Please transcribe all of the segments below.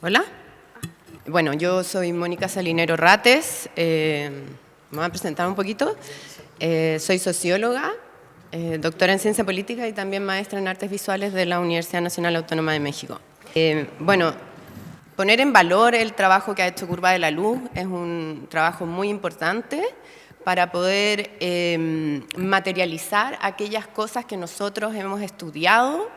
Hola. Bueno, yo soy Mónica Salinero Rates. Me voy a presentar un poquito. Soy socióloga, doctora en Ciencia Política y también maestra en Artes Visuales de la Universidad Nacional Autónoma de México. Bueno, poner en valor el trabajo que ha hecho Curva de la Luz es un trabajo muy importante para poder materializar aquellas cosas que nosotros hemos estudiado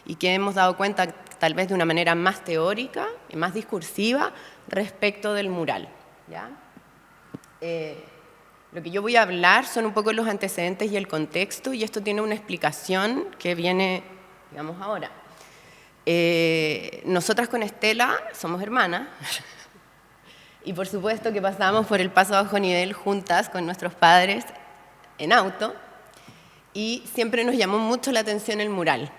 y que hemos dado cuenta tal vez de una manera más teórica y más discursiva respecto del mural, ¿ya? Lo que yo voy a hablar son un poco los antecedentes y el contexto, y esto tiene una explicación que viene, digamos, ahora. Nosotras con Estela somos hermanas y por supuesto que pasamos por el paso bajo nivel juntas con nuestros padres en auto, y siempre nos llamó mucho la atención el mural,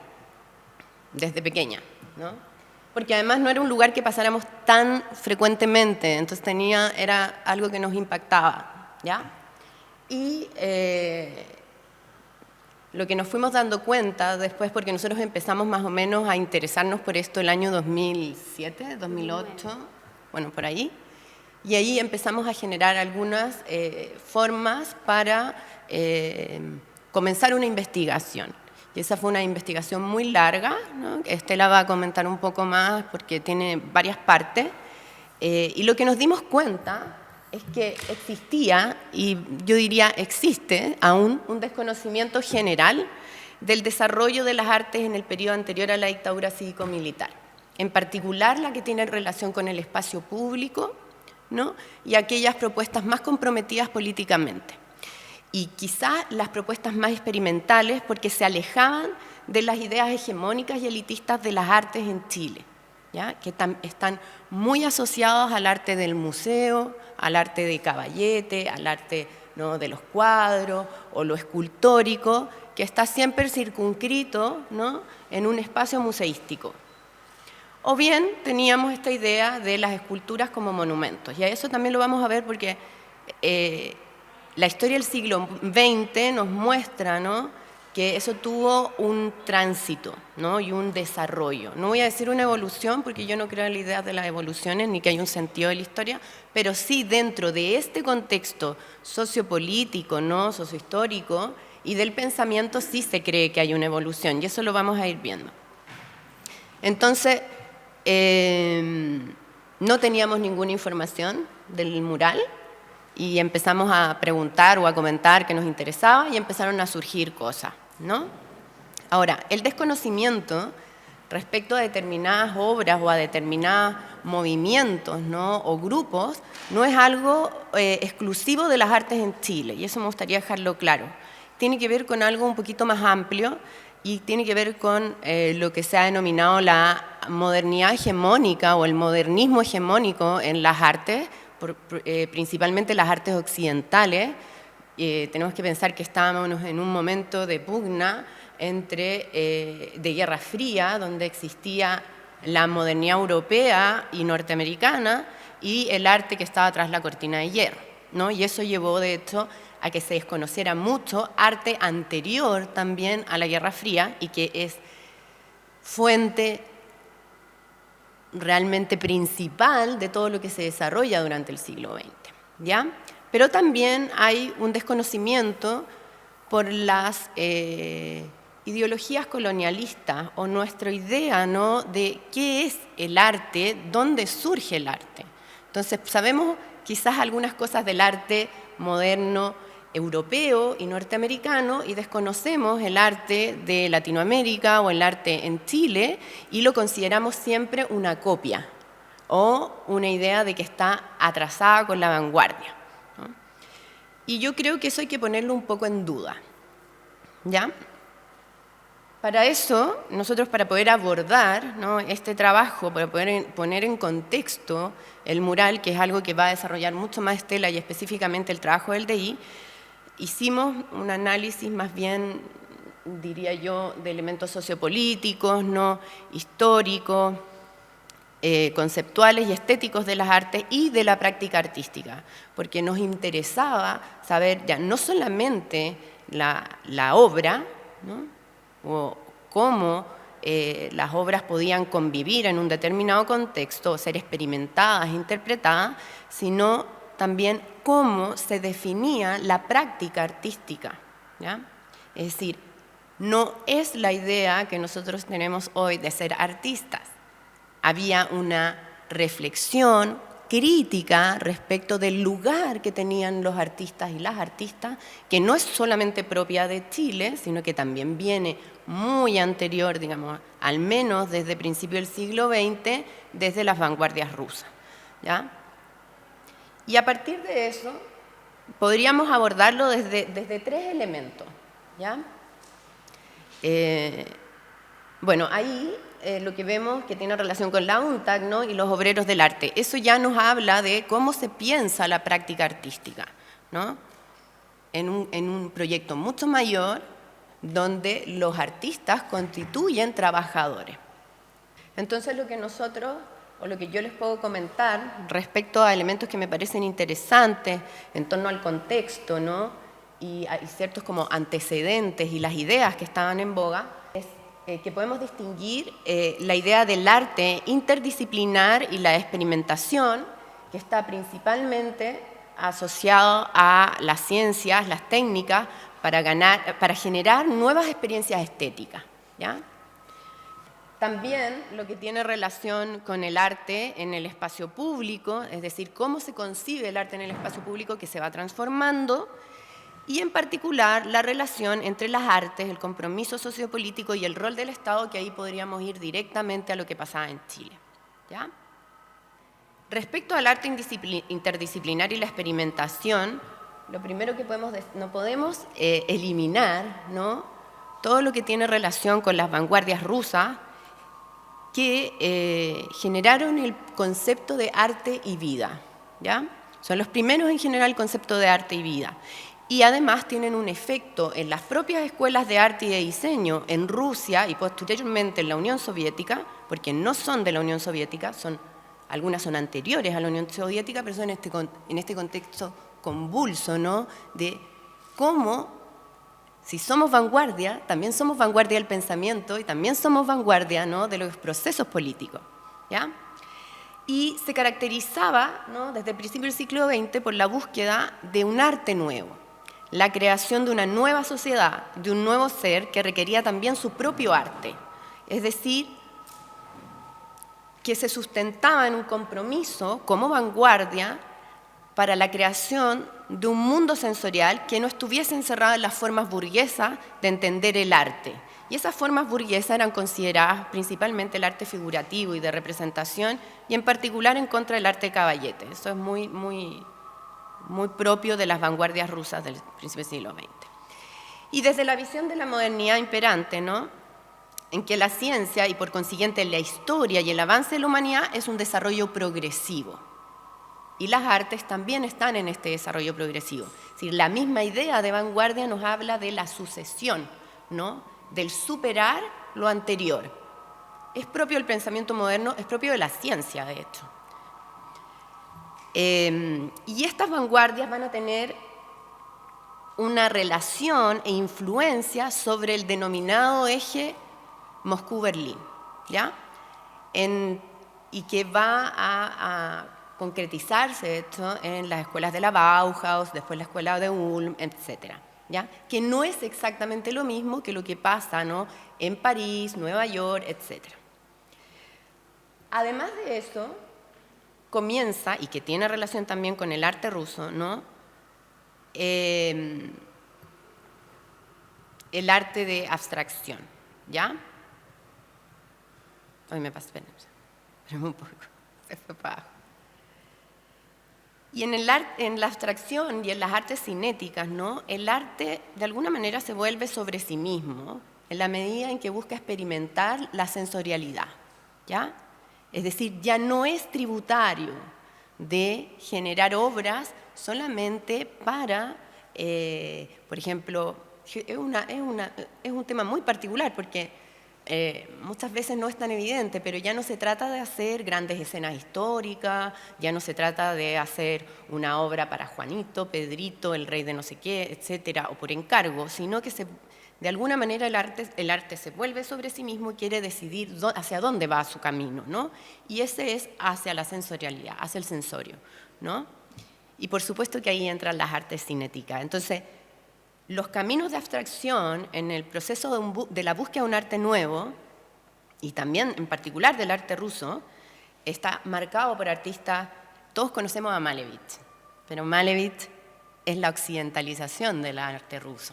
desde pequeña, ¿no? Porque además no era un lugar que pasáramos tan frecuentemente, entonces era algo que nos impactaba, ¿ya? Y lo que nos fuimos dando cuenta después, porque nosotros empezamos más o menos a interesarnos por esto el año 2007, 2008, bueno, por ahí, y ahí empezamos a generar algunas formas para comenzar una investigación. Y esa fue una investigación muy larga, ¿no? Estela va a comentar un poco más porque tiene varias partes. Y lo que nos dimos cuenta es que existía, y yo diría existe aún, un desconocimiento general del desarrollo de las artes en el periodo anterior a la dictadura cívico-militar. En particular la que tiene relación con el espacio público, ¿no? Y aquellas propuestas más comprometidas políticamente. Y quizá las propuestas más experimentales porque se alejaban de las ideas hegemónicas y elitistas de las artes en Chile, ¿ya? Que están muy asociados al arte del museo, al arte de caballete, al arte, ¿no?, de los cuadros o lo escultórico, que está siempre circunscrito, ¿no?, en un espacio museístico. O bien teníamos esta idea de las esculturas como monumentos, y a eso también lo vamos a ver porque la historia del siglo XX nos muestra, ¿no?, que eso tuvo un tránsito, ¿no?, y un desarrollo. No voy a decir una evolución porque yo no creo en la idea de las evoluciones ni que hay un sentido de la historia, pero sí dentro de este contexto sociopolítico, ¿no?, sociohistórico y del pensamiento sí se cree que hay una evolución, y eso lo vamos a ir viendo. Entonces, no teníamos ninguna información del mural y empezamos a preguntar o a comentar que nos interesaba y empezaron a surgir cosas, ¿no? Ahora, el desconocimiento respecto a determinadas obras o a determinados movimientos, ¿no?, o grupos no es algo exclusivo de las artes en Chile, y eso me gustaría dejarlo claro. Tiene que ver con algo un poquito más amplio y tiene que ver con lo que se ha denominado la modernidad hegemónica o el modernismo hegemónico en las artes, principalmente las artes occidentales. Tenemos que pensar que estábamos en un momento de pugna de Guerra Fría, donde existía la modernidad europea y norteamericana y el arte que estaba tras la cortina de hierro, ¿no? Y eso llevó, de hecho, a que se desconociera mucho arte anterior también a la Guerra Fría y que es fuente realmente principal de todo lo que se desarrolla durante el siglo XX, ¿ya? Pero también hay un desconocimiento por las ideologías colonialistas o nuestra idea, ¿no?, de qué es el arte, dónde surge el arte. Entonces, sabemos quizás algunas cosas del arte moderno europeo y norteamericano y desconocemos el arte de Latinoamérica o el arte en Chile y lo consideramos siempre una copia o una idea de que está atrasada con la vanguardia, ¿no? Y yo creo que eso hay que ponerlo un poco en duda, ¿ya? Para eso, nosotros para poder abordar, ¿no?, este trabajo, para poder poner en contexto el mural, que es algo que va a desarrollar mucho más Estela y específicamente el trabajo del DI, hicimos un análisis más bien, diría yo, de elementos sociopolíticos, ¿no?, históricos, conceptuales y estéticos de las artes y de la práctica artística, porque nos interesaba saber ya no solamente la obra, ¿no?, o cómo las obras podían convivir en un determinado contexto, ser experimentadas, interpretadas, sino también cómo se definía la práctica artística, ¿ya? Es decir, no es la idea que nosotros tenemos hoy de ser artistas. Había una reflexión crítica respecto del lugar que tenían los artistas y las artistas, que no es solamente propia de Chile, sino que también viene muy anterior, digamos, al menos desde principios del siglo XX, desde las vanguardias rusas, ¿ya? Y a partir de eso, podríamos abordarlo desde tres elementos, ¿ya? Bueno, ahí lo que vemos que tiene relación con la UNTAC, ¿no? Y los obreros del arte. Eso ya nos habla de cómo se piensa la práctica artística, ¿no? En un proyecto mucho mayor, donde los artistas constituyen trabajadores. Entonces, lo que nosotros, o lo que yo les puedo comentar respecto a elementos que me parecen interesantes en torno al contexto, ¿no? Y hay ciertos como antecedentes y las ideas que estaban en boga, es que podemos distinguir la idea del arte interdisciplinar y la experimentación, que está principalmente asociado a las ciencias, las técnicas, para generar nuevas experiencias estéticas, ¿ya? También lo que tiene relación con el arte en el espacio público, es decir, cómo se concibe el arte en el espacio público que se va transformando, y en particular la relación entre las artes, el compromiso sociopolítico y el rol del Estado, que ahí podríamos ir directamente a lo que pasaba en Chile, ¿ya? Respecto al arte interdisciplinar y la experimentación, lo primero que no podemos eliminar, ¿no? Todo lo que tiene relación con las vanguardias rusas que generaron el concepto de arte y vida, ¿ya? Son los primeros en generar el concepto de arte y vida. Y además tienen un efecto en las propias escuelas de arte y de diseño en Rusia y posteriormente en la Unión Soviética, porque no son de la Unión Soviética, algunas son anteriores a la Unión Soviética, pero son en este contexto convulso, ¿no? De cómo, si somos vanguardia, también somos vanguardia del pensamiento y también somos vanguardia, ¿no? De los procesos políticos, ¿ya? Y se caracterizaba, ¿no? Desde el principio del siglo XX por la búsqueda de un arte nuevo, la creación de una nueva sociedad, de un nuevo ser que requería también su propio arte, es decir, que se sustentaba en un compromiso como vanguardia para la creación de un mundo sensorial que no estuviese encerrado en las formas burguesas de entender el arte. Y esas formas burguesas eran consideradas principalmente el arte figurativo y de representación, y en particular en contra del arte de caballete. Eso es muy propio de las vanguardias rusas del principio del siglo XX. Y desde la visión de la modernidad imperante, ¿no? En que la ciencia y por consiguiente la historia y el avance de la humanidad es un desarrollo progresivo. Y las artes también están en este desarrollo progresivo. Es decir, la misma idea de vanguardia nos habla de la sucesión, ¿no? Del superar lo anterior. Es propio del pensamiento moderno, es propio de la ciencia, de hecho. Y estas vanguardias van a tener una relación e influencia sobre el denominado eje Moscú-Berlín, ¿ya? Y que va a concretizarse, de hecho, en las escuelas de la Bauhaus, después la escuela de Ulm, etc., ¿ya? Que no es exactamente lo mismo que lo que pasa, ¿no? En París, Nueva York, etc. Además de eso, comienza, y que tiene relación también con el arte ruso, ¿no? El arte de abstracción, ¿ya? Hoy me pasé, pero un poco, se fue para abajo. Y en la abstracción y en las artes cinéticas, ¿no? El arte de alguna manera se vuelve sobre sí mismo en la medida en que busca experimentar la sensorialidad, ¿ya? Es decir, ya no es tributario de generar obras solamente para, por ejemplo, es un tema muy particular porque muchas veces no es tan evidente, pero ya no se trata de hacer grandes escenas históricas, ya no se trata de hacer una obra para Juanito, Pedrito, el rey de no sé qué, etcétera, o por encargo, sino que de alguna manera el arte se vuelve sobre sí mismo y quiere decidir hacia dónde va su camino, ¿no? Y ese es hacia la sensorialidad, hacia el sensorio, ¿no? Y por supuesto que ahí entran las artes cinéticas. Entonces, los caminos de abstracción en el proceso de la búsqueda de un arte nuevo, y también en particular del arte ruso, está marcado por artistas, todos conocemos a Malevich, pero Malevich es la occidentalización del arte ruso.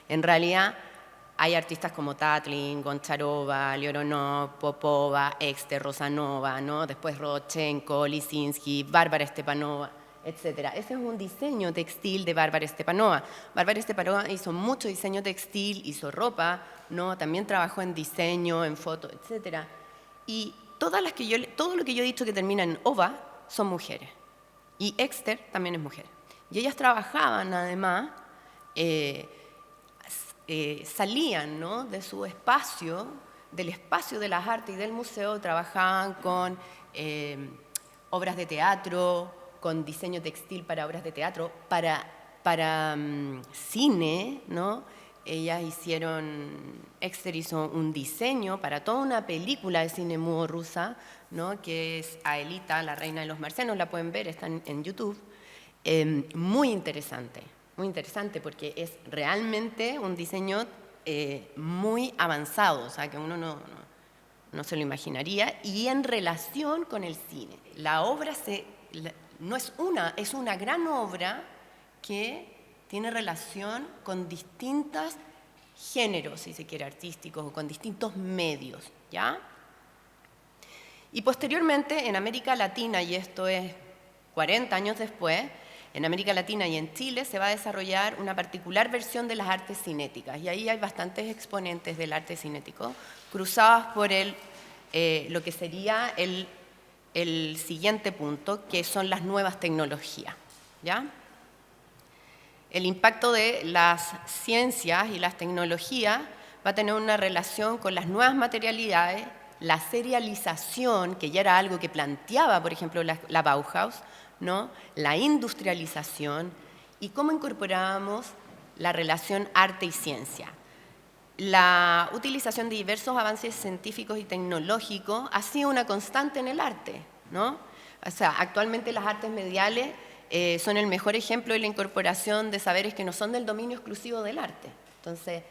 En realidad, hay artistas como Tatlin, Goncharova, Leoronov, Popova, Exter, Rosanova, ¿no? Después Rodchenko, Lisinski, Bárbara Stepanova, etc. Ese es un diseño textil de Bárbara Stepanova. Bárbara Stepanova hizo mucho diseño textil, hizo ropa, ¿no? También trabajó en diseño, en foto, etc. Y todo lo que yo he dicho que termina en ova son mujeres. Y Exter también es mujer. Y ellas trabajaban, además, salían, ¿no?, de su espacio, del espacio de las artes y del museo, trabajaban con obras de teatro, con diseño textil para obras de teatro, para cine, ¿no? Ellas Exter hizo un diseño para toda una película de cine mudo rusa, ¿no?, que es Aelita, la reina de los marcianos, la pueden ver, está en YouTube. Muy interesante porque es realmente un diseño muy avanzado, o sea, que uno no se lo imaginaría, y en relación con el cine. La obra es una gran obra que tiene relación con distintos géneros, si se quiere, artísticos, o con distintos medios, ¿ya? Y posteriormente, en América Latina, y esto es 40 años después, en América Latina y en Chile se va a desarrollar una particular versión de las artes cinéticas, y ahí hay bastantes exponentes del arte cinético, cruzadas por lo que sería el siguiente punto, que son las nuevas tecnologías, ¿ya? El impacto de las ciencias y las tecnologías va a tener una relación con las nuevas materialidades, la serialización, que ya era algo que planteaba, por ejemplo, la Bauhaus, ¿no?, la industrialización, y cómo incorporábamos la relación arte y ciencia. La utilización de diversos avances científicos y tecnológicos ha sido una constante en el arte, ¿no? O sea, actualmente las artes mediales son el mejor ejemplo de la incorporación de saberes que no son del dominio exclusivo del arte. Entonces,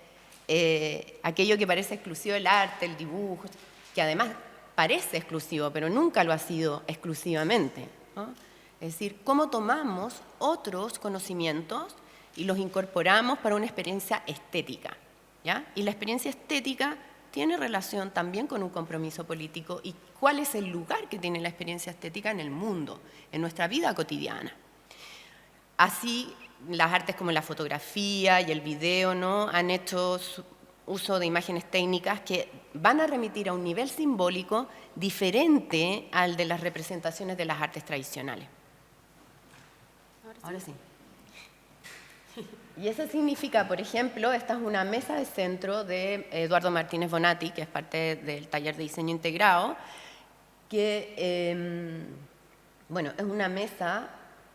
aquello que parece exclusivo del arte, el dibujo, que además parece exclusivo, pero nunca lo ha sido exclusivamente, ¿no? Es decir, cómo tomamos otros conocimientos y los incorporamos para una experiencia estética, ¿ya? Y la experiencia estética tiene relación también con un compromiso político y cuál es el lugar que tiene la experiencia estética en el mundo, en nuestra vida cotidiana. Así, las artes como la fotografía y el video, ¿no?, han hecho uso de imágenes técnicas que van a remitir a un nivel simbólico diferente al de las representaciones de las artes tradicionales. Ahora sí. Y eso significa, por ejemplo, esta es una mesa de centro de Eduardo Martínez Bonatti, que es parte del taller de diseño integrado, que, bueno, es una mesa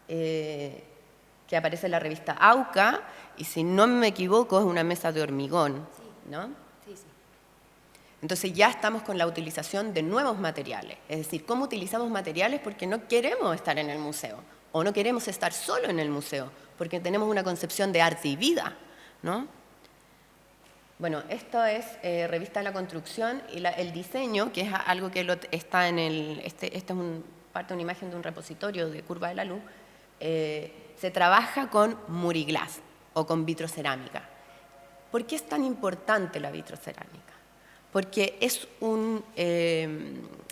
que aparece en la revista AUCA, y si no me equivoco es una mesa de hormigón, ¿no? Sí, sí. Entonces ya estamos con la utilización de nuevos materiales, es decir, cómo utilizamos materiales porque no queremos estar en el museo, o no queremos estar solo en el museo, porque tenemos una concepción de arte y vida, ¿no? Bueno, esto es Revista de la Construcción y el diseño, que es algo que está en este es parte de una imagen de un repositorio de Curva de la Luz, se trabaja con muriglass o con vitrocerámica. ¿Por qué es tan importante la vitrocerámica? Porque es un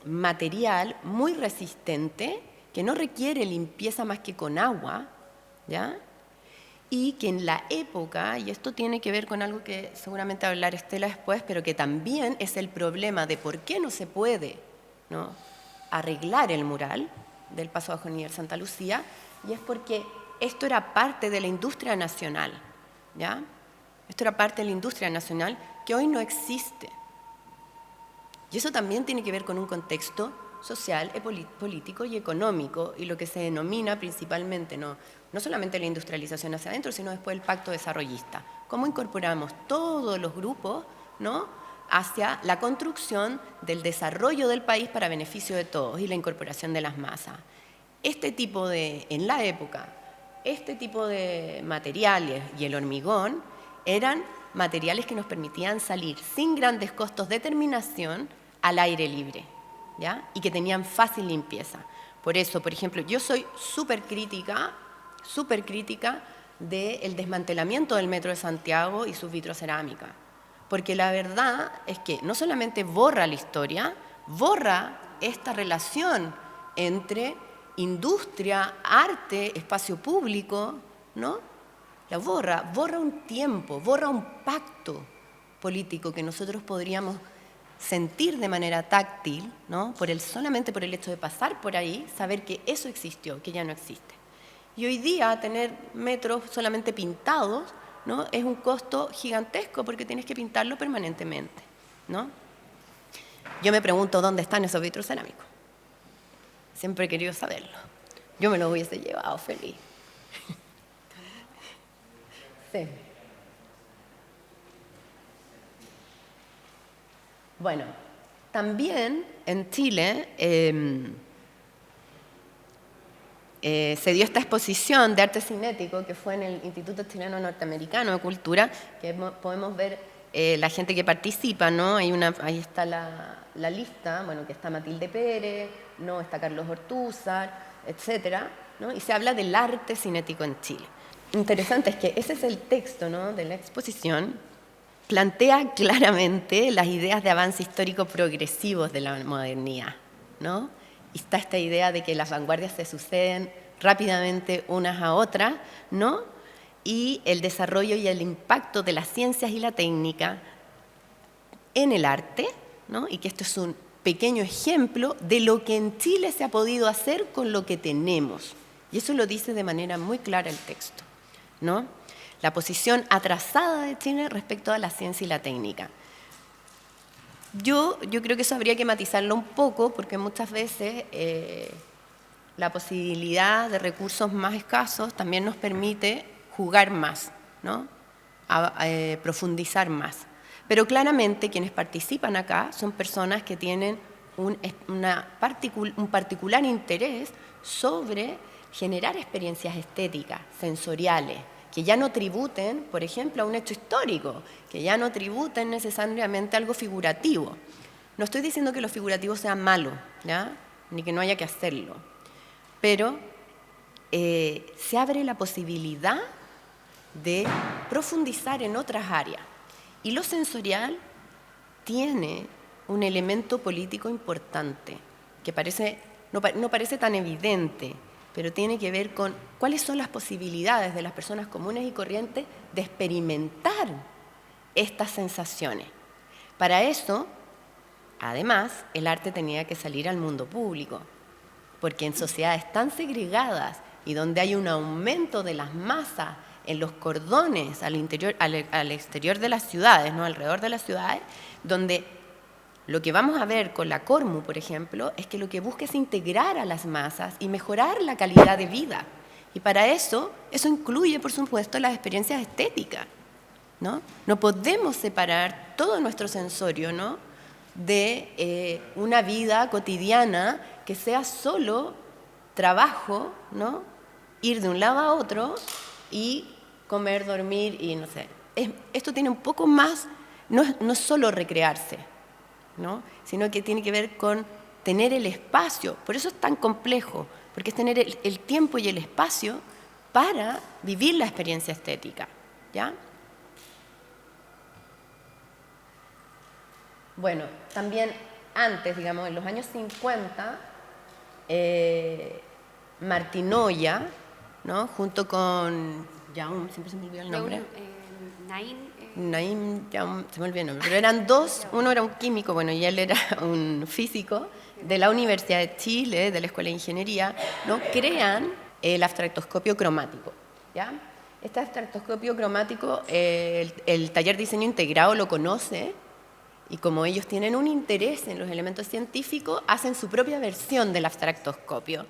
material muy resistente, que no requiere limpieza más que con agua, ¿ya? Y que en la época, y esto tiene que ver con algo que seguramente va a hablar Estela después, pero que también es el problema de por qué no se puede, ¿no?, arreglar el mural del Paso Bajo Níger Santa Lucía, y es porque esto era parte de la industria nacional, ¿ya? Esto era parte de la industria nacional que hoy no existe. Y eso también tiene que ver con un contexto social, político y económico, y lo que se denomina principalmente, no solamente la industrialización hacia adentro, sino después el pacto desarrollista. ¿Cómo incorporamos todos los grupos, ¿no?, hacia la construcción del desarrollo del país para beneficio de todos y la incorporación de las masas? En la época, este tipo de materiales y el hormigón eran materiales que nos permitían salir sin grandes costos de terminación al aire libre, ¿ya? Y que tenían fácil limpieza. Por eso, por ejemplo, yo soy súper crítica del desmantelamiento del Metro de Santiago y su vitrocerámica, porque la verdad es que no solamente borra la historia, borra esta relación entre industria, arte, espacio público, ¿no? La borra un tiempo, borra un pacto político que nosotros podríamos sentir de manera táctil, ¿no?, solamente por el hecho de pasar por ahí, saber que eso existió, que ya no existe. Y hoy día tener metros solamente pintados, ¿no?, es un costo gigantesco porque tienes que pintarlo permanentemente, ¿no? Yo me pregunto dónde están esos vitros cerámicos. Siempre he querido saberlo. Yo me lo hubiese llevado feliz. Sí. Bueno, también en Chile se dio esta exposición de arte cinético que fue en el Instituto Chileno Norteamericano de Cultura, que podemos ver la gente que participa, ¿no? Ahí está la lista, bueno, que está Matilde Pérez, ¿no?, está Carlos Ortúzar, etcétera, ¿no? Y se habla del arte cinético en Chile. Interesante es que ese es el texto, ¿no?, de la exposición. Plantea claramente las ideas de avance histórico progresivos de la modernidad, ¿no? Y está esta idea de que las vanguardias se suceden rápidamente unas a otras, ¿no?, y el desarrollo y el impacto de las ciencias y la técnica en el arte, ¿no?, y que esto es un pequeño ejemplo de lo que en Chile se ha podido hacer con lo que tenemos. Y eso lo dice de manera muy clara el texto, ¿no? La posición atrasada de Chile respecto a la ciencia y la técnica. Yo creo que eso habría que matizarlo un poco, porque muchas veces la posibilidad de recursos más escasos también nos permite jugar más, ¿no?, profundizar más. Pero claramente quienes participan acá son personas que tienen un particular interés sobre generar experiencias estéticas, sensoriales, que ya no tributen, por ejemplo, a un hecho histórico, que ya no tributen necesariamente a algo figurativo. No estoy diciendo que lo figurativo sea malo, ¿ya?, ni que no haya que hacerlo, pero se abre la posibilidad de profundizar en otras áreas. Y lo sensorial tiene un elemento político importante, que no parece tan evidente, pero tiene que ver con cuáles son las posibilidades de las personas comunes y corrientes de experimentar estas sensaciones. Para eso, además, el arte tenía que salir al mundo público, porque en sociedades tan segregadas y donde hay un aumento de las masas en los cordones al exterior de las ciudades, ¿no?, alrededor de las ciudades, donde lo que vamos a ver con la Cormu, por ejemplo, es que lo que busca es integrar a las masas y mejorar la calidad de vida. Y para eso incluye, por supuesto, las experiencias estéticas, ¿no? No podemos separar todo nuestro sensorio, ¿no?, de una vida cotidiana que sea solo trabajo, ¿no?, ir de un lado a otro y comer, dormir y no sé. Esto tiene un poco más, no es solo recrearse, ¿no?, sino que tiene que ver con tener el espacio. Por eso es tan complejo, porque es tener el tiempo y el espacio para vivir la experiencia estética, ¿ya? Bueno, también antes, digamos, en los años 50, Martinoya, ¿no?, junto con siempre se me olvidó el nombre. Naim, se me olvidó el nombre, pero eran dos, uno era un químico, bueno, y él era un físico de la Universidad de Chile, de la Escuela de Ingeniería, ¿no?, crean el abstractoscopio cromático, ¿ya? Este abstractoscopio cromático, el taller de diseño integrado lo conoce, Y como ellos tienen un interés en los elementos científicos, hacen su propia versión del abstractoscopio,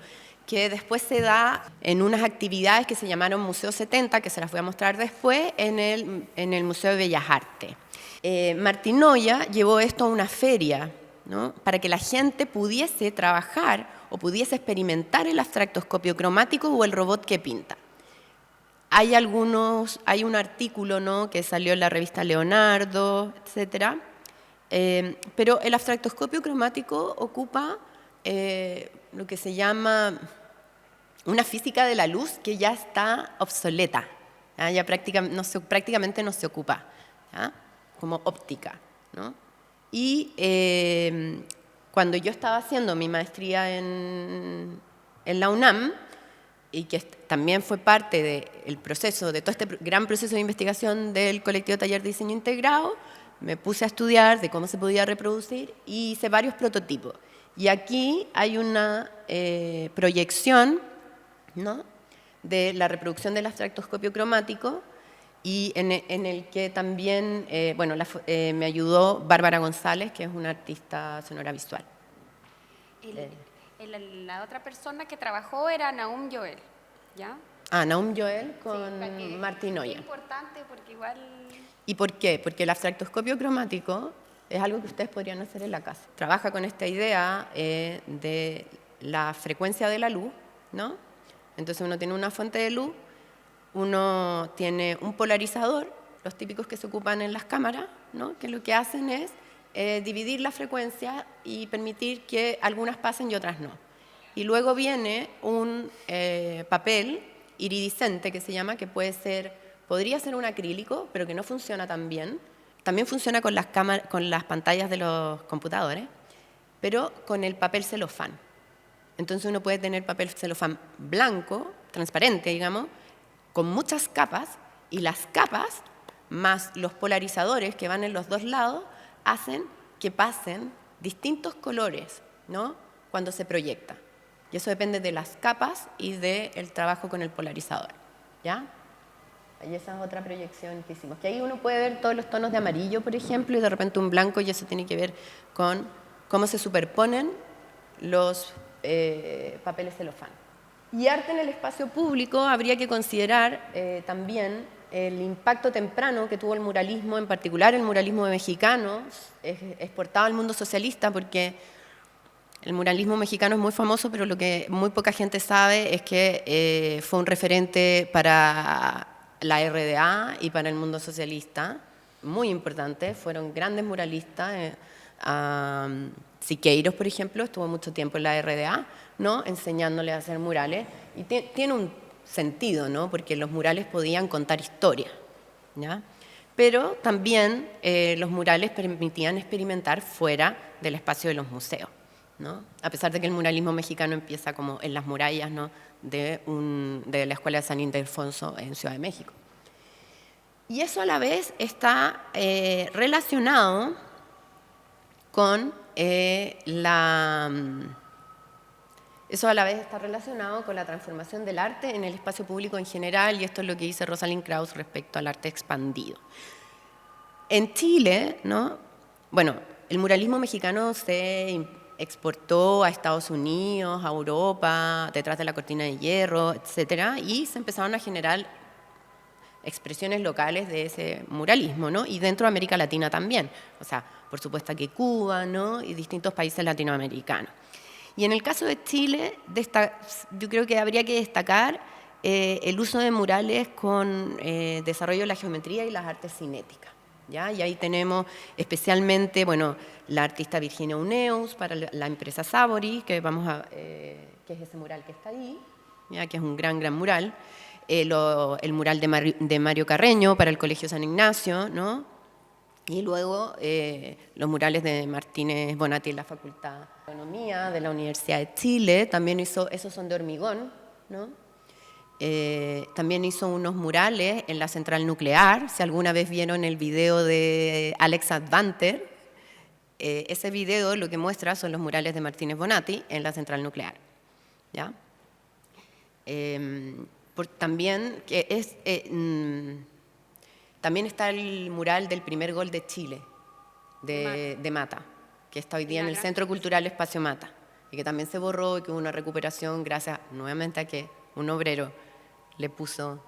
que después se da en unas actividades que se llamaron Museo 70, que se las voy a mostrar después, en el Museo de Bellas Artes. Martinoia llevó esto a una feria, ¿no?, para que la gente pudiese trabajar o pudiese experimentar el abstractoscopio cromático o el robot que pinta. Hay un artículo, ¿no?, que salió en la revista Leonardo, etc. Pero el abstractoscopio cromático ocupa lo que se llama una física de la luz que ya está obsoleta, ¿ya? Ya prácticamente no se ocupa, ¿ya?, como óptica, ¿no? Y cuando yo estaba haciendo mi maestría en la UNAM, y que también fue parte del proceso, de todo este gran proceso de investigación del colectivo Taller de Diseño Integrado, me puse a estudiar de cómo se podía reproducir y hice varios prototipos. Y aquí hay una proyección, ¿no?, de la reproducción del abstractoscopio cromático, y en el que también me ayudó Bárbara González, que es una artista sonora visual. La otra persona que trabajó era Nahum Joel, ¿ya? Nahum Joel con Martinoia. Es importante porque igual... ¿Y por qué? Porque el abstractoscopio cromático es algo que ustedes podrían hacer en la casa. Trabaja con esta idea de la frecuencia de la luz, ¿no? Entonces uno tiene una fuente de luz, uno tiene un polarizador, los típicos que se ocupan en las cámaras, ¿no?, que lo que hacen es dividir la frecuencia y permitir que algunas pasen y otras no. Y luego viene un papel iridiscente que se llama, que podría ser un acrílico, pero que no funciona tan bien. También funciona con las pantallas de los computadores, pero con el papel celofán. Entonces uno puede tener papel celofán blanco, transparente, digamos, con muchas capas, y las capas más los polarizadores que van en los dos lados hacen que pasen distintos colores, ¿no?, cuando se proyecta. Y eso depende de las capas y del trabajo con el polarizador, ¿ya? Y esa es otra proyección que hicimos. Que ahí uno puede ver todos los tonos de amarillo, por ejemplo, y de repente un blanco, y eso tiene que ver con cómo se superponen los papeles celofán. Y arte en el espacio público, habría que considerar también el impacto temprano que tuvo el muralismo, en particular el muralismo mexicano, exportado al mundo socialista, porque el muralismo mexicano es muy famoso, pero lo que muy poca gente sabe es que fue un referente para la RDA y para el mundo socialista, muy importante. Fueron grandes muralistas. Siqueiros, por ejemplo, estuvo mucho tiempo en la RDA, ¿no?, enseñándole a hacer murales, y tiene un sentido, ¿no?, porque los murales podían contar historia, ¿ya? Pero también los murales permitían experimentar fuera del espacio de los museos, ¿no?, a pesar de que el muralismo mexicano empieza como en las murallas, ¿no?, de la Escuela de San Ildefonso en Ciudad de México. Y eso a la vez está relacionado con la transformación del arte en el espacio público en general, y esto es lo que dice Rosalind Krauss respecto al arte expandido. En Chile, ¿no?, bueno, el muralismo mexicano se exportó a Estados Unidos, a Europa, detrás de la cortina de hierro, etcétera, y se empezaron a generar expresiones locales de ese muralismo, ¿no?, y dentro de América Latina también, o sea, por supuesto que Cuba, ¿no?, y distintos países latinoamericanos. Y en el caso de Chile, yo creo que habría que destacar el uso de murales con desarrollo de la geometría y las artes cinéticas, ¿ya? Y ahí tenemos especialmente, bueno, la artista Virginia Uneus para la empresa Savory, que es ese mural que está ahí, ¿ya?, que es un gran mural. El mural de Mario Carreño para el Colegio San Ignacio, ¿no?, y luego los murales de Martínez Bonatti en la Facultad de Economía de la Universidad de Chile, también esos son de hormigón, ¿no? También hizo unos murales en la central nuclear. Si alguna vez vieron el video de Alex Advanter, ese video lo que muestra son los murales de Martínez Bonatti en la central nuclear, ¿ya? También está el mural del primer gol de Chile, de Mata, que está hoy día en el Gran Centro Cultural Espacio Mata, y que también se borró y que hubo una recuperación gracias nuevamente a que un obrero le puso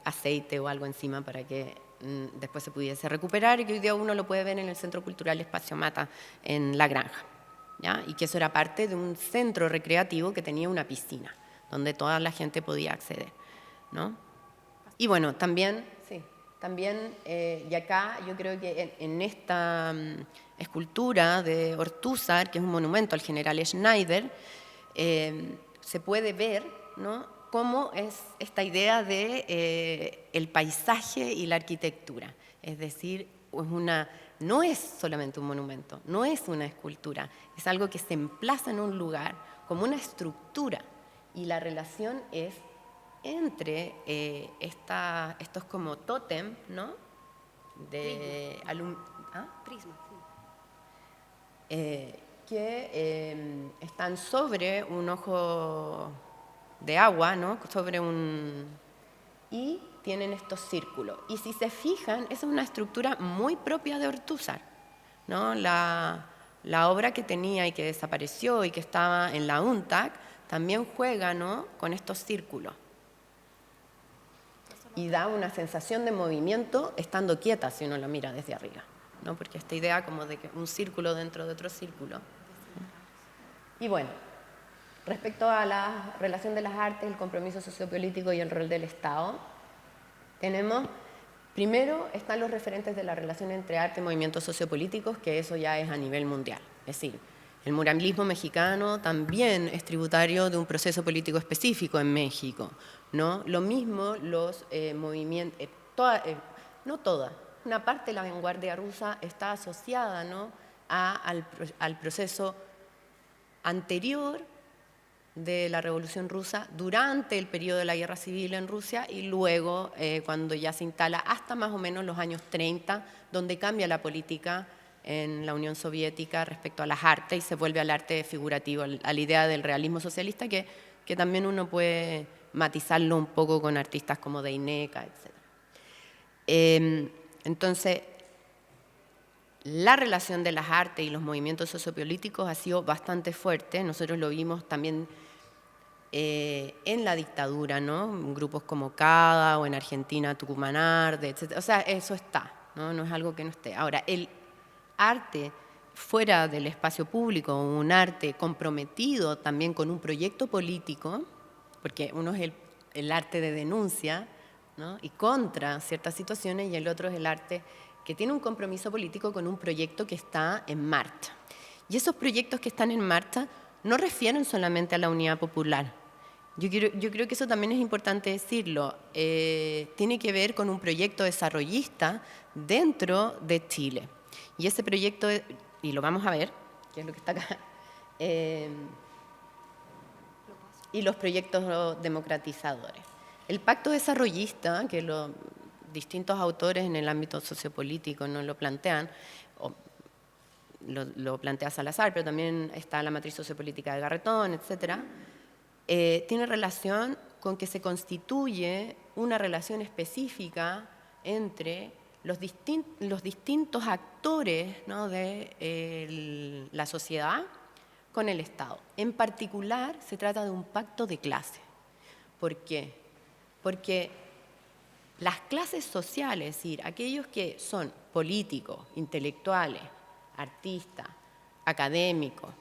aceite o algo encima para que después se pudiese recuperar, y que hoy día uno lo puede ver en el Centro Cultural Espacio Mata en La Granja, ¿ya? Y que eso era parte de un centro recreativo que tenía una piscina donde toda la gente podía acceder, ¿no? Y bueno, también, sí, también, y acá yo creo que en esta escultura de Ortúzar, que es un monumento al general Schneider, se puede ver, ¿no?, cómo es esta idea de el paisaje y la arquitectura. Es decir, no es solamente un monumento, no es una escultura, es algo que se emplaza en un lugar como una estructura, y la relación es entre estos como tótem, ¿no?, de Prisma, sí. Que están sobre un ojo de agua, ¿no?, y tienen estos círculos. Y si se fijan, esa es una estructura muy propia de Ortúzar, ¿no? La obra que tenía y que desapareció y que estaba en la UNTAC también juega, ¿no?, con estos círculos. Y da una sensación de movimiento estando quieta si uno lo mira desde arriba, ¿no? Porque esta idea como de que un círculo dentro de otro círculo. Y bueno, respecto a la relación de las artes, el compromiso sociopolítico y el rol del Estado, primero están los referentes de la relación entre arte y movimientos sociopolíticos, que eso ya es a nivel mundial. Es decir, el muralismo mexicano también es tributario de un proceso político específico en México, ¿no? Lo mismo los movimientos, no toda, una parte de la vanguardia rusa está asociada, ¿no?, al proceso anterior de la Revolución Rusa, durante el periodo de la Guerra Civil en Rusia, y luego cuando ya se instala hasta más o menos los años 30, donde cambia la política en la Unión Soviética respecto a las artes y se vuelve al arte figurativo, a la idea del realismo socialista, que también uno puede matizarlo un poco con artistas como Deineca, etc. Entonces, la relación de las artes y los movimientos sociopolíticos ha sido bastante fuerte. Nosotros lo vimos también en la dictadura, ¿no?, grupos como CADA, o en Argentina Tucumán Arde, etc. O sea, eso está, ¿no? No es algo que no esté. Ahora, el arte fuera del espacio público, un arte comprometido también con un proyecto político, porque uno es el arte de denuncia, ¿no?, y contra ciertas situaciones, y el otro es el arte que tiene un compromiso político con un proyecto que está en marcha. Y esos proyectos que están en marcha no refieren solamente a la unidad popular. Yo creo que eso también es importante decirlo. Tiene que ver con un proyecto desarrollista dentro de Chile. Y ese proyecto, y lo vamos a ver, que es lo que está acá, y los proyectos democratizadores. El pacto desarrollista, que los distintos autores en el ámbito sociopolítico no lo plantean, lo plantea Salazar, pero también está la matriz sociopolítica de Garretón, etcétera, tiene relación con que se constituye una relación específica entre los distintos actores, ¿no?, de la sociedad con el Estado. En particular, se trata de un pacto de clase. ¿Por qué? Porque las clases sociales, es decir, aquellos que son políticos, intelectuales, artistas, académicos,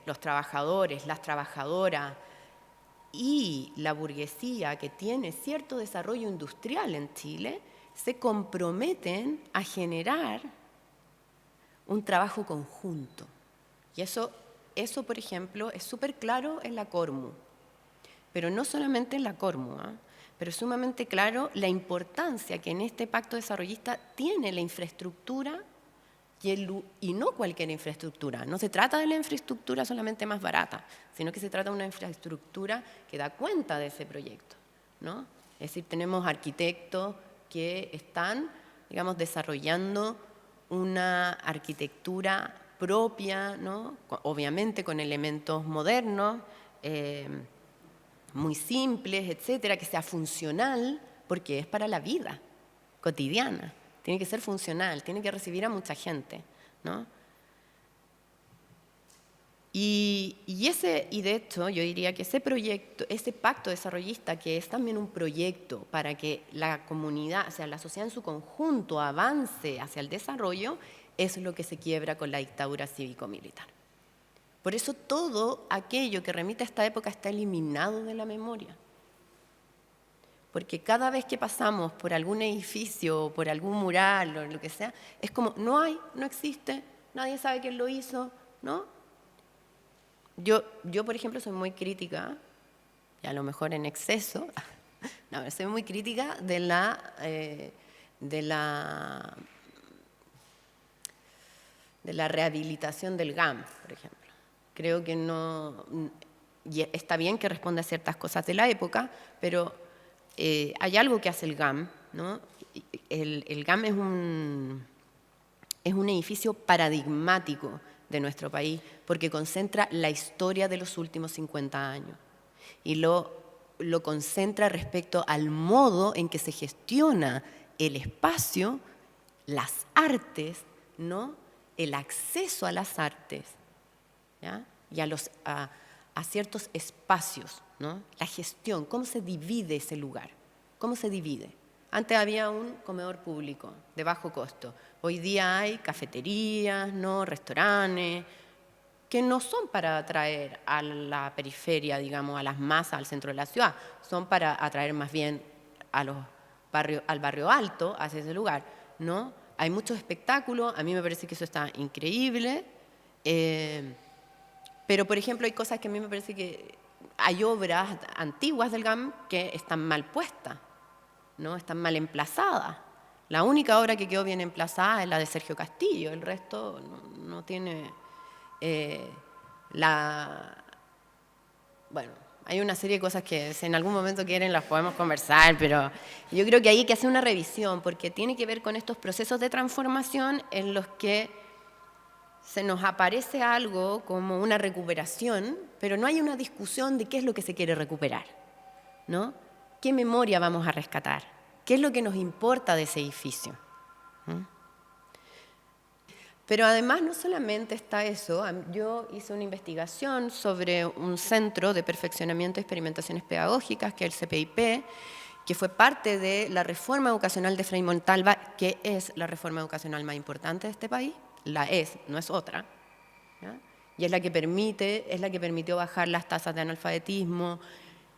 los trabajadores, las trabajadoras y la burguesía que tiene cierto desarrollo industrial en Chile, se comprometen a generar un trabajo conjunto. Y eso por ejemplo, es súper claro en la Cormu, pero no solamente en la Cormu, pero es sumamente claro la importancia que en este pacto desarrollista tiene la infraestructura, y no cualquier infraestructura. No se trata de la infraestructura solamente más barata, sino que se trata de una infraestructura que da cuenta de ese proyecto, ¿no? Es decir, tenemos arquitectos que están, digamos, desarrollando una arquitectura propia, ¿no?, obviamente con elementos modernos, muy simples, etcétera, que sea funcional, porque es para la vida cotidiana, tiene que ser funcional, tiene que recibir a mucha gente, ¿no? Y de hecho, yo diría que ese proyecto, ese pacto desarrollista, que es también un proyecto para que la comunidad, o sea, la sociedad en su conjunto avance hacia el desarrollo, es lo que se quiebra con la dictadura cívico-militar. Por eso todo aquello que remite a esta época está eliminado de la memoria. Porque cada vez que pasamos por algún edificio, por algún mural o lo que sea, es como, no hay, no existe, nadie sabe quién lo hizo, ¿no? Yo, por ejemplo, soy muy crítica, y a lo mejor en exceso, no, soy muy crítica de la rehabilitación del GAM, por ejemplo. Creo que no, y está bien que responda a ciertas cosas de la época, pero hay algo que hace el GAM, ¿no? El GAM es un edificio paradigmático de nuestro país, porque concentra la historia de los últimos 50 años y lo concentra respecto al modo en que se gestiona el espacio, las artes, ¿no? El acceso a las artes, ¿ya? Y a ciertos espacios, ¿no? La gestión, cómo se divide ese lugar, cómo se divide. Antes había un comedor público de bajo costo. Hoy día hay cafeterías, ¿no? Restaurantes, que no son para atraer a la periferia, digamos, a las masas, al centro de la ciudad. Son para atraer más bien al barrio alto, hacia ese lugar, ¿no? Hay muchos espectáculos, a mí me parece que eso está increíble. Pero, por ejemplo, hay cosas que a mí me parece que hay obras antiguas del GAM que están mal puestas, ¿no? Están mal emplazadas. La única obra que quedó bien emplazada es la de Sergio Castillo, el resto no tiene Bueno, hay una serie de cosas que si en algún momento quieren las podemos conversar, pero yo creo que ahí hay que hacer una revisión, porque tiene que ver con estos procesos de transformación en los que se nos aparece algo como una recuperación, pero no hay una discusión de qué es lo que se quiere recuperar, ¿no? ¿Qué memoria vamos a rescatar? ¿Qué es lo que nos importa de ese edificio? Pero además no solamente está eso, yo hice una investigación sobre un centro de perfeccionamiento y experimentaciones pedagógicas, que es el CPIP, que fue parte de la reforma educacional de Frei Montalva, que es la reforma educacional más importante de este país, la es, no es otra, ¿ya? Y es la que permitió bajar las tasas de analfabetismo,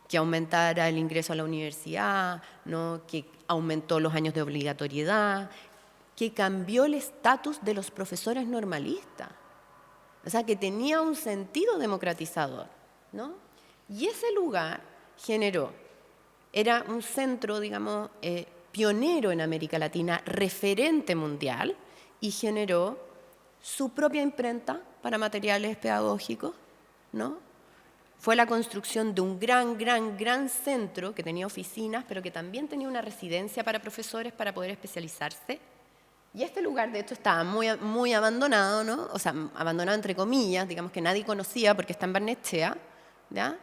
que aumentara el ingreso a la universidad, ¿no? Que aumentó los años de obligatoriedad, que cambió el estatus de los profesores normalistas, o sea, que tenía un sentido democratizador, ¿no? Y ese lugar era un centro, digamos, pionero en América Latina, referente mundial, y generó su propia imprenta para materiales pedagógicos, ¿no? Fue la construcción de un gran centro que tenía oficinas, pero que también tenía una residencia para profesores para poder especializarse. Y este lugar, de hecho, estaba muy abandonado, ¿no? O sea, abandonado entre comillas, digamos que nadie conocía porque está en Barnechea, ¿ya?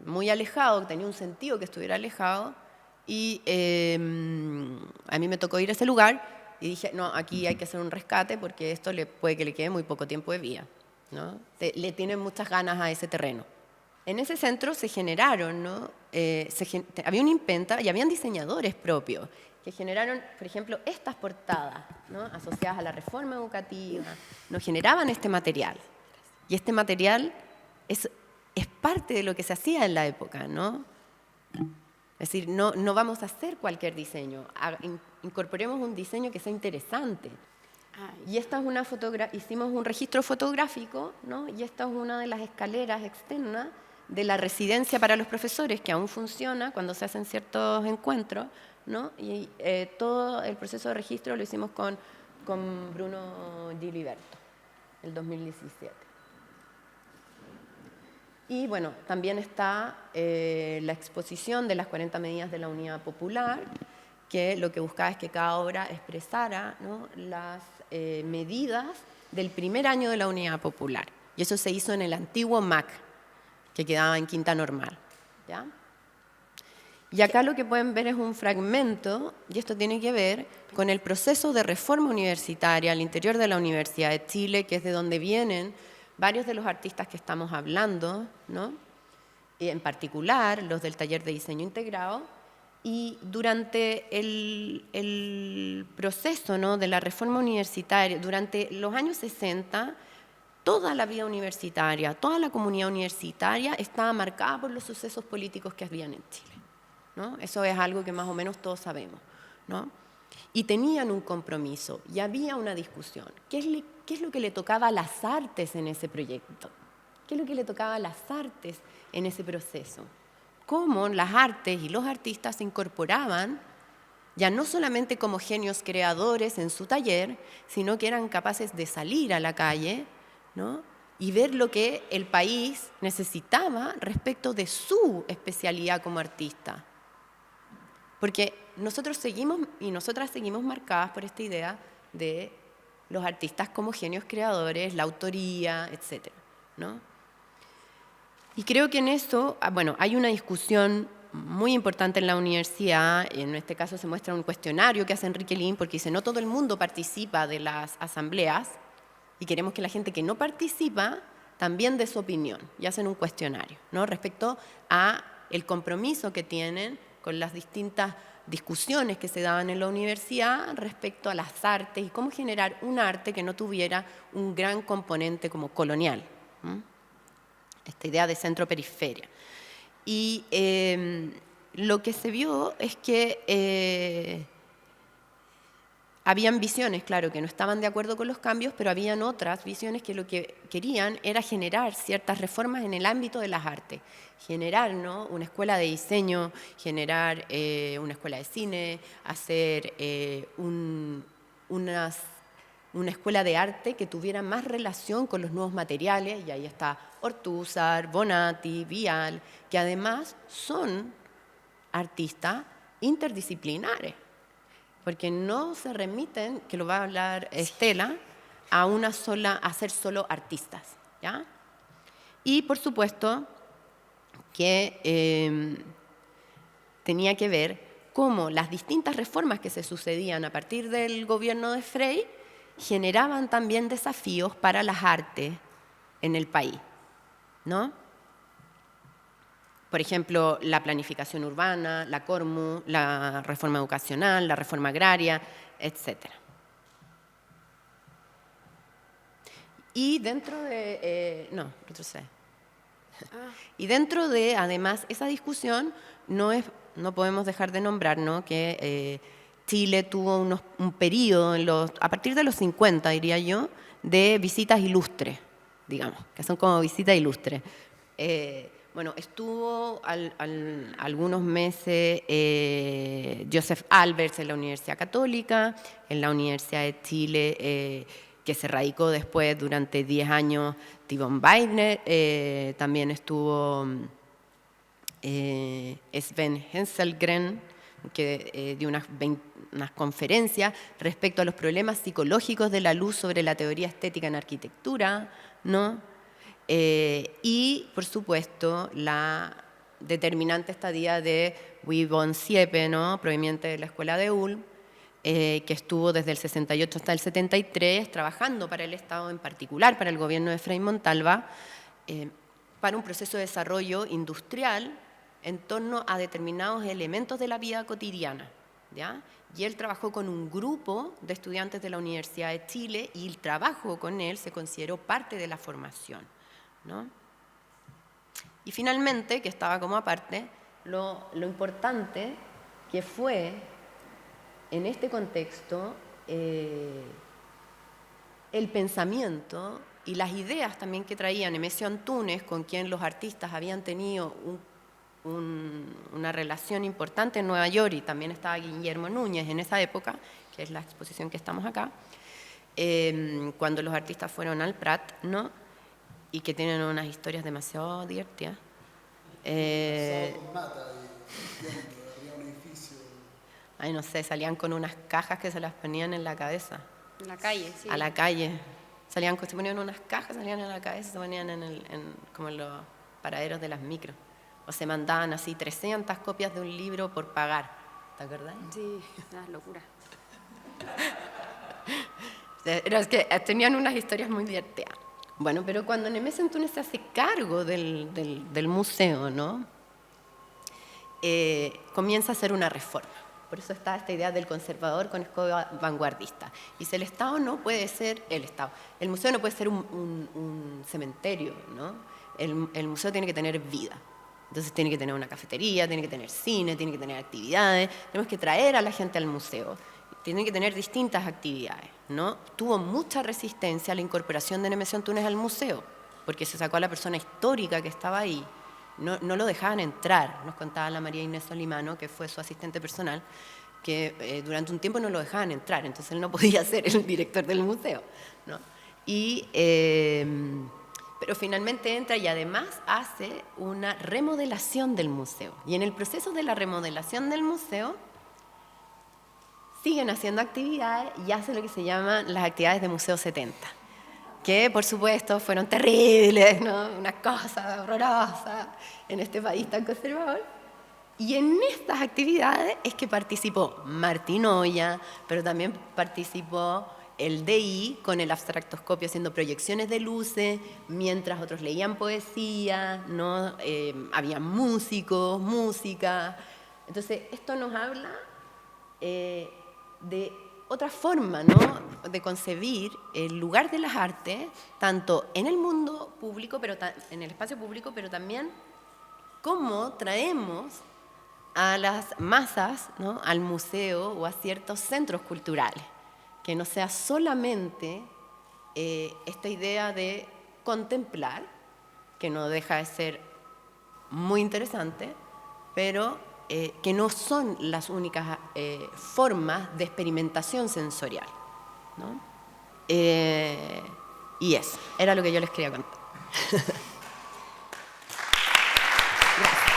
Muy alejado, tenía un sentido que estuviera alejado. Y a mí me tocó ir a ese lugar y dije, no, aquí hay que hacer un rescate porque esto puede que le quede muy poco tiempo de vida, ¿no? Le tienen muchas ganas a ese terreno. En ese centro se generaron, ¿no? Había una imprenta y habían diseñadores propios que generaron, por ejemplo, estas portadas, ¿no? Asociadas a la reforma educativa, nos generaban este material. Y este material es parte de lo que se hacía en la época, ¿no? Es decir, no vamos a hacer cualquier diseño, incorporemos un diseño que sea interesante. Y esta es hicimos un registro fotográfico, ¿no? Y esta es una de las escaleras externas de la residencia para los profesores, que aún funciona cuando se hacen ciertos encuentros, ¿no? Y todo el proceso de registro lo hicimos con Bruno Giliberto, el 2017. Y bueno, también está la exposición de las 40 medidas de la Unidad Popular, que lo que buscaba es que cada obra expresara, ¿no? las medidas del primer año de la Unidad Popular. Y eso se hizo en el antiguo MAC, que quedaba en Quinta Normal, ¿ya? Y acá lo que pueden ver es un fragmento, y esto tiene que ver con el proceso de reforma universitaria al interior de la Universidad de Chile, que es de donde vienen varios de los artistas que estamos hablando, ¿no? Y en particular los del taller de diseño integrado. Y durante el proceso, ¿no?, de la reforma universitaria, durante los años 60, toda la vida universitaria, toda la comunidad universitaria estaba marcada por los sucesos políticos que habían en Chile, ¿no? Eso es algo que más o menos todos sabemos, ¿no? Y tenían un compromiso y había una discusión. ¿Qué es lo que le tocaba a las artes en ese proyecto? ¿Qué es lo que le tocaba a las artes en ese proceso? Cómo las artes y los artistas se incorporaban ya no solamente como genios creadores en su taller, sino que eran capaces de salir a la calle, ¿no?, y ver lo que el país necesitaba respecto de su especialidad como artista. Porque nosotros seguimos y nosotras seguimos marcadas por esta idea de los artistas como genios creadores, la autoría, etc., ¿no? Y creo que en eso, bueno, hay una discusión muy importante en la universidad. En este caso se muestra un cuestionario que hace Enrique Lin, porque dice, no todo el mundo participa de las asambleas y queremos que la gente que no participa también dé su opinión, y hacen un cuestionario, ¿no?, respecto a el compromiso que tienen con las distintas discusiones que se daban en la universidad respecto a las artes y cómo generar un arte que no tuviera un gran componente como colonial, ¿no?, esta idea de centro-periferia. Y lo que se vio es que habían visiones, claro, que no estaban de acuerdo con los cambios, pero habían otras visiones que lo que querían era generar ciertas reformas en el ámbito de las artes. Generar, ¿no?, una escuela de diseño, generar una escuela de cine, hacer una escuela de arte que tuviera más relación con los nuevos materiales, y ahí está Ortúzar, Bonatti, Vial, que además son artistas interdisciplinares, porque no se remiten, que lo va a hablar Estela, a ser solo artistas, ¿ya? Y por supuesto que tenía que ver cómo las distintas reformas que se sucedían a partir del gobierno de Frei generaban también desafíos para las artes en el país, ¿no? Por ejemplo, la planificación urbana, la Cormu, la reforma educacional, la reforma agraria, etc. Y dentro de... Y dentro de, además, esa discusión, no podemos dejar de nombrar, ¿no?, que Chile tuvo un periodo, a partir de los 50, diría yo, de visitas ilustres, digamos, que son como visitas ilustres. Bueno, estuvo algunos meses Joseph Alberts en la Universidad Católica, en la Universidad de Chile, que se radicó después durante 10 años, Tivon Weidner, también estuvo Sven Henselgren, que dio unas conferencias respecto a los problemas psicológicos de la luz sobre la teoría estética en arquitectura, ¿no? Y, por supuesto, la determinante estadía de Wim von Siepe, ¿no?, proveniente de la Escuela de Ulm, que estuvo desde el 68 hasta el 73 trabajando para el Estado, en particular para el gobierno de Frei Montalva, para un proceso de desarrollo industrial en torno a determinados elementos de la vida cotidiana, ¿ya? Y él trabajó con un grupo de estudiantes de la Universidad de Chile y el trabajo con él se consideró parte de la formación, ¿no? Y finalmente, que estaba como aparte, lo importante que fue en este contexto el pensamiento y las ideas también que traían Nemesio Antunes, con quien los artistas habían tenido una relación importante en Nueva York, y también estaba Guillermo Núñez en esa época, que es la exposición que estamos acá, cuando los artistas fueron al Prat, ¿no?, y que tienen unas historias demasiado divertidas. Ay, no sé, salían con unas cajas que se las ponían en la cabeza. En la calle, sí. A la calle. Se ponían unas cajas, salían en la cabeza, se ponían como en los paraderos de las micros. o se mandaban así 300 copias de un libro por pagar. ¿Te acuerdas? Sí, una locura. Era que tenían unas historias muy divertidas. Bueno, pero cuando Nemesio Antunes se hace cargo del museo, ¿no? Comienza a hacer una reforma. Por eso está esta idea del conservador con escoba vanguardista. Dice, el Estado no puede ser el Estado. El museo no puede ser un cementerio, ¿no? El museo tiene que tener vida. Entonces tiene que tener una cafetería, tiene que tener cine, tiene que tener actividades. Tenemos que traer a la gente al museo. Tienen que tener distintas actividades, ¿no? Tuvo mucha resistencia a la incorporación de Nemesio Antunes al museo, porque se sacó a la persona histórica que estaba ahí. No lo dejaban entrar. Nos contaba la María Inés Solimano, que fue su asistente personal, que durante un tiempo no lo dejaban entrar, entonces él no podía ser el director del museo, ¿no? Pero finalmente entra y además hace una remodelación del museo. Y en el proceso de la remodelación del museo siguen haciendo actividades y hace lo que se llaman las actividades de Museo 70, que por supuesto fueron terribles, ¿no? Una cosa horrorosa en este país tan conservador. Y en estas actividades es que participó Martín Oya, pero también participó el DI con el abstractoscopio haciendo proyecciones de luces, mientras otros leían poesía, ¿no? Había músicos, música. Entonces, esto nos habla de otra forma, ¿no? De concebir el lugar de las artes, tanto en el mundo público, en el espacio público, pero también cómo traemos a las masas, ¿no? Al museo o a ciertos centros culturales, que no sea solamente esta idea de contemplar, que no deja de ser muy interesante, pero que no son las únicas formas de experimentación sensorial, ¿no? Y eso, era lo que yo les quería contar. Gracias.